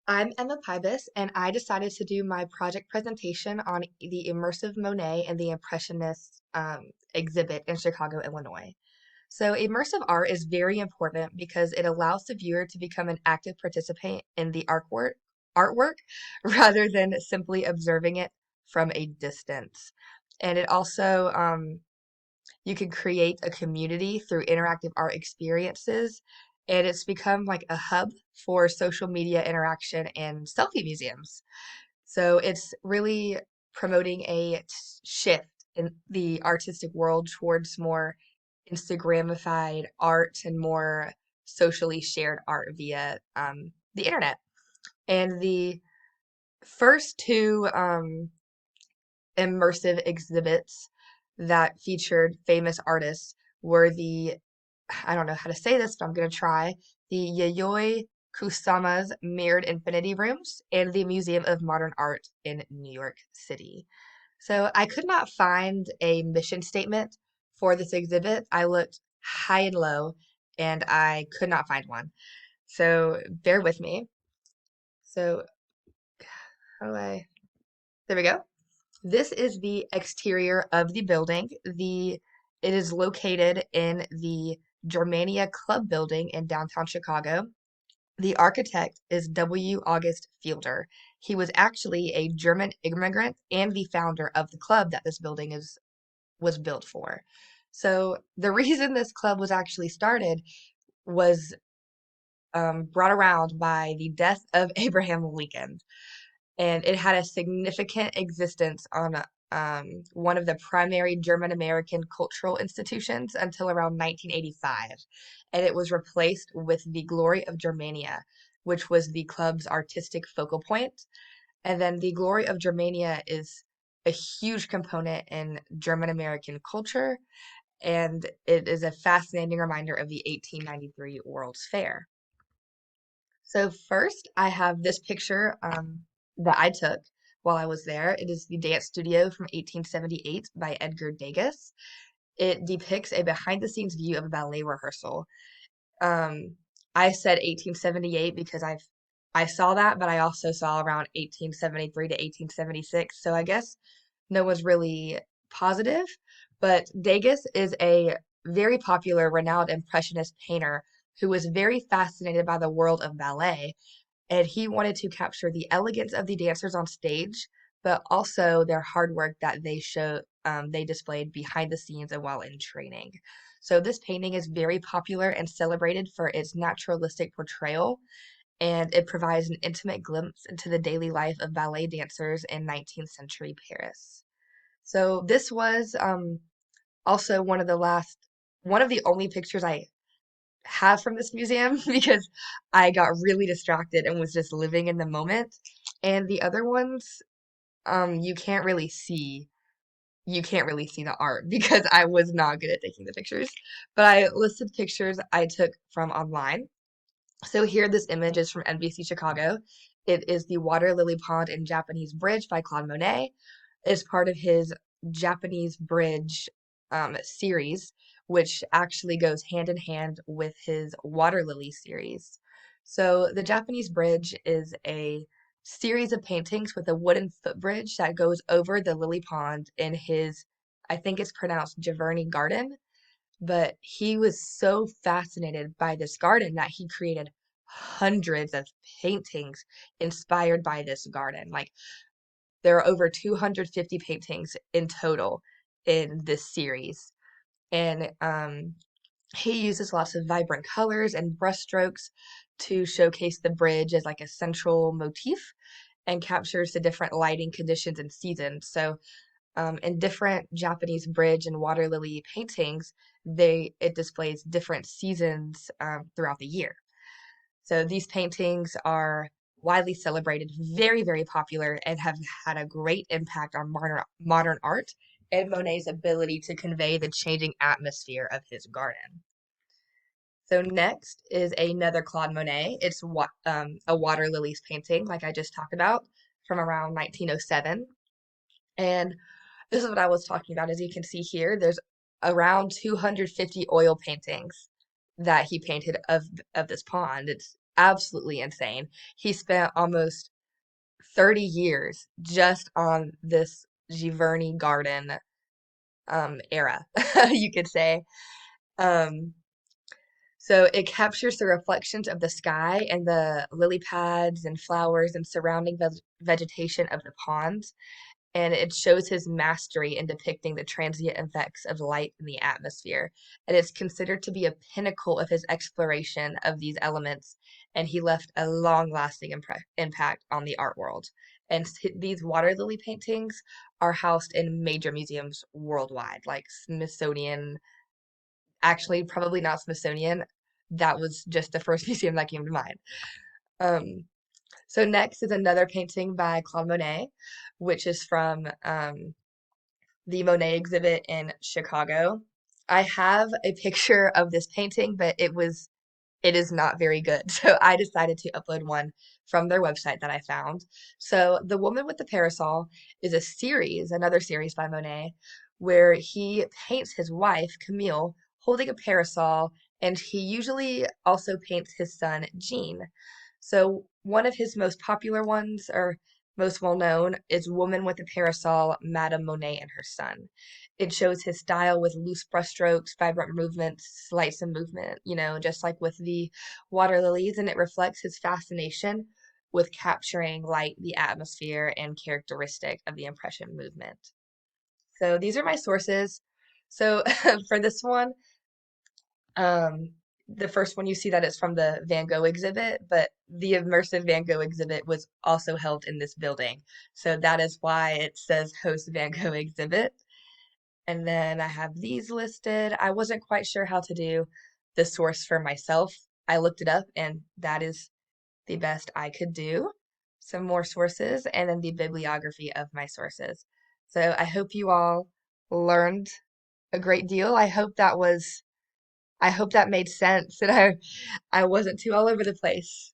I'm Emma Pybus, and I decided to do my project presentation on the Immersive Monet and the Impressionists exhibit in Chicago, Illinois. So, immersive art is very important because it allows the viewer to become an active participant in the artwork rather than simply observing it from a distance. And it also you can create a community through interactive art experiences, and it's become like a hub for social media interaction and selfie museums. So it's really promoting a shift in the artistic world towards more Instagramified art and more socially shared art via the internet. And the first two immersive exhibits that featured famous artists were I don't know how to say this, but I'm going to try, the Yayoi Kusama's Mirrored Infinity Rooms and the Museum of Modern Art in New York City. So I could not find a mission statement for this exhibit. I looked high and low and I could not find one. So bear with me. So how do I, there we go. This is the exterior of the building. It is located in the Germania Club building in downtown Chicago. The architect is W. August Fielder. He was actually a German immigrant and the founder of the club that this building is was built for. So the reason this club was actually started was brought around by the death of Abraham Lincoln, and it had a significant existence on one of the primary German American cultural institutions until around 1985. And it was replaced with the Glory of Germania, which was the club's artistic focal point. And then the Glory of Germania is a huge component in German American culture, and it is a fascinating reminder of the 1893 World's Fair. So first, I have this picture that I took while I was there. It is the dance studio from 1878 by Edgar Degas. It depicts a behind-the-scenes view of a ballet rehearsal. Um, I said 1878 because I saw that, but I also saw around 1873 to 1876. So I guess no one's really positive. But Degas is a very popular, renowned Impressionist painter who was very fascinated by the world of ballet, and he wanted to capture the elegance of the dancers on stage, but also their hard work that they displayed behind the scenes and while in training. So this painting is very popular and celebrated for its naturalistic portrayal, and it provides an intimate glimpse into the daily life of ballet dancers in 19th century Paris. So this was also one of the only pictures I have from this museum because I got really distracted and was just living in the moment. And the other ones, you can't really see. You can't really see the art because I was not good at taking the pictures. But I listed pictures I took from online. So here, this image is from NBC Chicago. It is the Water Lily Pond and Japanese Bridge by Claude Monet. It's part of his Japanese Bridge series, which actually goes hand in hand with his Water Lily series. So the Japanese Bridge is a series of paintings with a wooden footbridge that goes over the lily pond in his, I think it's pronounced Giverny Garden, but he was so fascinated by this garden that he created hundreds of paintings inspired by this garden. Like there are over 250 paintings in total in this series. And he uses lots of vibrant colors and brushstrokes to showcase the bridge as like a central motif and captures the different lighting conditions and seasons. So in different Japanese bridge and water lily paintings, it displays different seasons throughout the year. So these paintings are widely celebrated, very, very popular, and have had a great impact on modern art and Monet's ability to convey the changing atmosphere of his garden. So next is another Claude Monet. It's a water lilies painting, like I just talked about, from around 1907. And this is what I was talking about. As you can see here, there's around 250 oil paintings that he painted of this pond. absolutely insane. He spent almost 30 years just on this Giverny garden era, you could say. Um, so it captures the reflections of the sky and the lily pads and flowers and surrounding vegetation of the ponds, and it shows his mastery in depicting the transient effects of light in the atmosphere. And it's considered to be a pinnacle of his exploration of these elements, and he left a long-lasting impact on the art world. And these water lily paintings are housed in major museums worldwide, like Smithsonian. Actually, probably not Smithsonian. That was just the first museum that came to mind. Um, so next is another painting by Claude Monet, which is from the Monet exhibit in Chicago. I have a picture of this painting, but it is not very good. So I decided to upload one from their website that I found. So The Woman with the Parasol is a series, another series by Monet, where he paints his wife, Camille, holding a parasol, and he usually also paints his son, Jean. So one of his most popular ones, or most well known, is Woman with a Parasol, Madame Monet and Her Son. It shows his style with loose brushstrokes, vibrant movements, lights and movement, just like with the water lilies, and it reflects his fascination with capturing light, the atmosphere, and characteristic of the Impression movement. So these are my sources. So for this one, um, the first one you see that it's from the Van Gogh exhibit, but the immersive Van Gogh exhibit was also held in this building. So that is why it says host Van Gogh exhibit. And then I have these listed. I wasn't quite sure how to do the source for myself. I looked it up, and that is the best I could do. Some more sources, and then the bibliography of my sources. So I hope you all learned a great deal. I hope that made sense and I wasn't too all over the place.